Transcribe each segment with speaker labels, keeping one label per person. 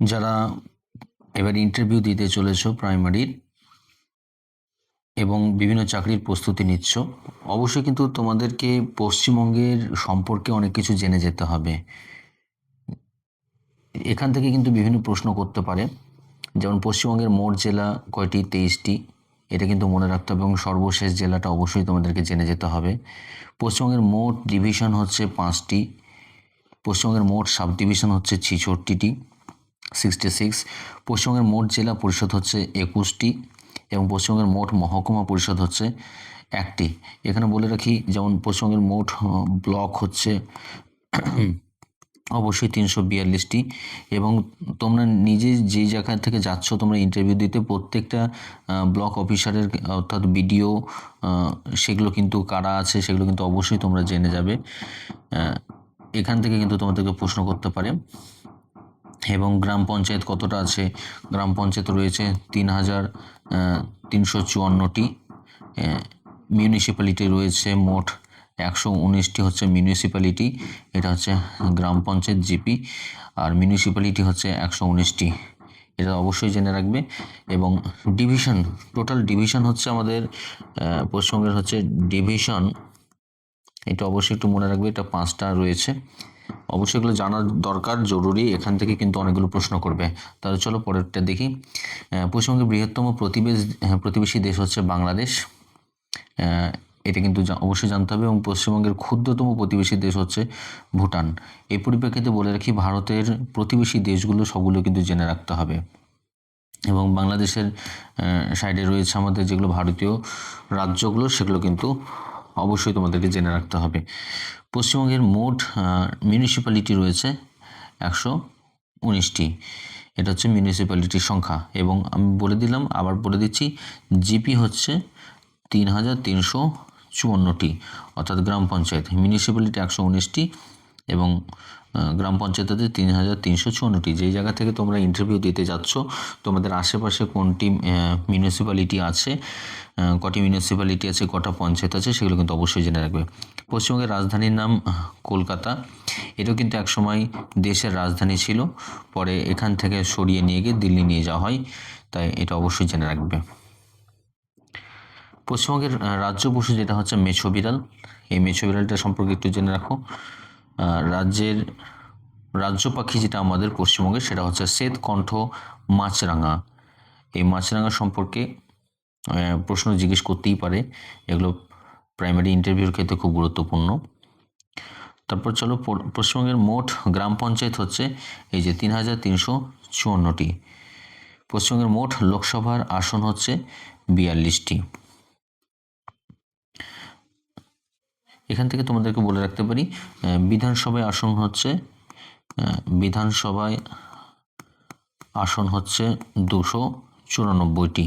Speaker 1: যারা এবার ইন্টারভিউ দিতে চলেছো প্রাইমারির এবং বিভিন্ন চাকরির প্রস্তুতি নিচ্ছ, অবশ্যই কিন্তু তোমাদেরকে পশ্চিমবঙ্গের সম্পর্কে অনেক কিছু জেনে যেতে হবে। এখান থেকে কিন্তু বিভিন্ন প্রশ্ন করতে পারে, যেমন পশ্চিমবঙ্গের মোট জেলা কয়টি? 23টি। এটা কিন্তু মনে রাখতে হবে, এবং সর্বশেষ জেলাটা অবশ্যই তোমাদেরকে জেনে যেতে হবে। পশ্চিমবঙ্গের মোট ডিভিশন হচ্ছে 5টি। পশ্চিমবঙ্গের মোট সাব ডিভিশন হচ্ছে 66টি, 66। পশ্চিমবঙ্গের মোট জেলা পরিষদ হচ্ছে 21টি, এবং পশ্চিমবঙ্গের মোট মহকুমা পরিষদ হচ্ছে 1টি। এখানে বলে রাখি, যেমন পশ্চিমবঙ্গের মোট ব্লক হচ্ছে অবশ্যই 342টি, এবং তোমরা নিজে যেই জায়গা থেকে যাচ্ছ তোমরা ইন্টারভিউ দিতে, প্রত্যেকটা ব্লক অফিসারের অর্থাৎ বিডিও সেগুলো কিন্তু কারা আছে সেগুলো কিন্তু অবশ্যই তোমরা জেনে যাবে। এখান থেকে কিন্তু তোমাদেরকে প্রশ্ন করতে পারে। এবং গ্রাম পঞ্চায়েত কতটা আছে? গ্রাম পঞ্চায়েত রয়েছে 3354টি। মিউনিসিপ্যালিটি রয়েছে মোট 119টি, হচ্ছে মিউনিসিপ্যালিটি। এটা হচ্ছে গ্রাম পঞ্চায়েত জিপি, আর মিউনিসিপ্যালিটি হচ্ছে 119টি। এটা অবশ্যই জেনে রাখবে। এবং ডিভিশন, টোটাল ডিভিশন হচ্ছে আমাদের পশ্চিমবঙ্গের হচ্ছে ডিভিশন, এটা অবশ্যই একটু মনে রাখবে, এটা 5টা রয়েছে। অবশ্যই এগুলো জানার দরকার, জরুরি। এখান থেকে কিন্তু অনেকগুলো প্রশ্ন করবে। তাহলে চলো পরেরটা দেখি। পশ্চিমবঙ্গের বৃহত্তম প্রতিবেশী দেশ হচ্ছে বাংলাদেশ। এটা কিন্তু অবশ্যই জানতে হবে। এবং পশ্চিমবঙ্গের ক্ষুদ্রতম প্রতিবেশী দেশ হচ্ছে ভুটান। এই পরিপ্রেক্ষিতে বলে রাখি, ভারতের প্রতিবেশী দেশগুলো সবগুলো কিন্তু জেনে রাখতে হবে। এবং বাংলাদেশের সাইডে রয়েছে আমাদের যেগুলো ভারতীয় রাজ্যগুলো, সেগুলো কিন্তু অবশ্যই তোমাদেরকে জেনে রাখতে হবে। পশ্চিমবঙ্গের মোট মিউনিসিপ্যালিটি রয়েছে 119টি। এটা হচ্ছে মিউনিসিপ্যালিটির সংখ্যা। এবং আমি বলে দিলাম, আবার বলে দিচ্ছি, জিপি হচ্ছে 3354টি, অর্থাৎ গ্রাম পঞ্চায়েত। মিউনিসিপ্যালিটি 119টি, এবং গ্রাম পঞ্চায়েত হচ্ছে 3354টি। যেই জায়গা থেকে তোমরা ইন্টারভিউ দিতে যাচ্ছ, তোমাদের আশেপাশে কোনটি মিউনিসিপ্যালিটি আছে, কটি মিউনিসিপ্যালিটি আছে, কটা পঞ্চায়েত আছে, সেগুলো কিন্তু অবশ্যই জেনে রাখবে। পশ্চিমবঙ্গের রাজধানীর নাম কলকাতা। এটাও কিন্তু একসময় দেশের রাজধানী ছিল, পরে এখান থেকে সরিয়ে নিয়ে গিয়ে দিল্লি নিয়ে যাওয়া হয়, তাই এটা অবশ্যই জেনে রাখবে। পশ্চিমবঙ্গের রাজ্য পশু যেটা হচ্ছে মেছো বিড়াল। এই মেছো বিড়ালটা সম্পর্কে একটু জেনে রাখো। রাজ্যের রাজ্য পাখি যেটা আমাদের পশ্চিমবঙ্গের, সেটা হচ্ছে শ্বেতকণ্ঠ মাছরাঙা। এই মাছরাঙা সম্পর্কে প্রশ্ন জিজ্ঞেস করতেই পারে, এগুলো প্রাইমারি ইন্টারভিউর ক্ষেত্রে খুব গুরুত্বপূর্ণ। তারপর চলো, পশ্চিমবঙ্গের মোট গ্রাম পঞ্চায়েত হচ্ছে এই যে 3354টি। পশ্চিমবঙ্গের মোট লোকসভার আসন হচ্ছে 42টি। এখান থেকে তোমাদেরকে বলে রাখতে পারি, বিধানসভায় আসন হচ্ছে 294টি,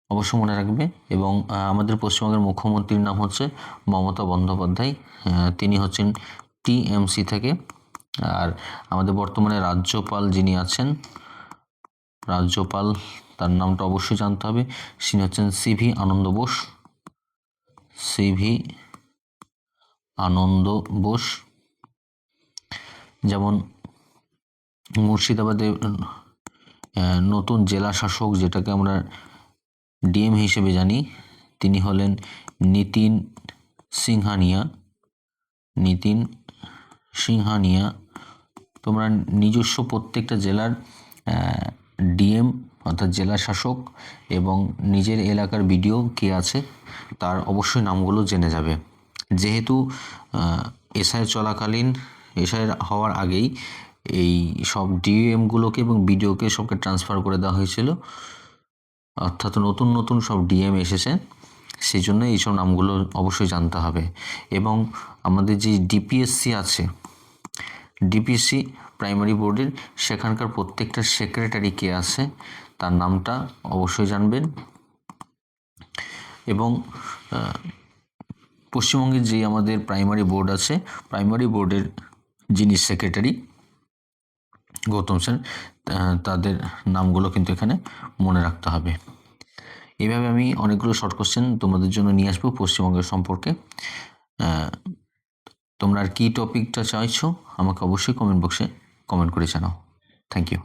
Speaker 1: অবশ্য মনে রাখবে। এবং আমাদের পশ্চিমবঙ্গের মুখ্যমন্ত্রীর নাম হচ্ছে মমতা বন্দ্যোপাধ্যায়। তিনি হচ্ছেন টিএমসি থেকে। আর আমাদের বর্তমানে রাজ্যপাল যিনি আছেন, তার নামটা অবশ্যই জানতে হবে। তিনি হচ্ছেন সিভি আনন্দ বোস। যেমন মুর্শিদাবাদে নতুন জেলা শাসক, যেটাকে আমরা ডিএম হিসেবে জানি, তিনি হলেন নিতিন সিংহানিয়া। তোমরা নিজস্ব প্রত্যেকটা জেলার ডিএম অর্থাৎ জেলা শাসক এবং নিজের এলাকার বিডিও কে আছে তার অবশ্যই নামগুলো জেনে যাবে। যেহেতু এসআইয়ের চলাকালীন, এসআইয়ের হওয়ার আগেই এই সব ডিএমগুলোকে এবং বিডিওকে সবকে ট্রান্সফার করে দেওয়া হয়েছিল, অর্থাৎ নতুন সব ডিএম এসেছে, সেই জন্য এইসব নামগুলো অবশ্যই জানতে হবে। এবং আমাদের যে ডিপিএসসি আছে, ডিপিএসসি প্রাইমারি বোর্ডের, সেখানকার প্রত্যেকটা সেক্রেটারি কে আছে তার নামটা অবশ্যই জানবেন। এবং পশ্চিমবঙ্গের যে আমাদের প্রাইমারি বোর্ড আছে, প্রাইমারি বোর্ডের যিনি সেক্রেটারি গৌতম সেন, তাদের নামগুলো কিন্তু এখানে মনে রাখতে হবে। এইভাবে আমি অনেকগুলো শর্ট কোশ্চেন তোমাদের জন্য নিয়ে আসবো পশ্চিমবঙ্গের সম্পর্কে। তোমরা আর কি টপিকটা চাইছো আমাকে অবশ্যই কমেন্ট বক্সে কমেন্ট করে জানাও। Thank you.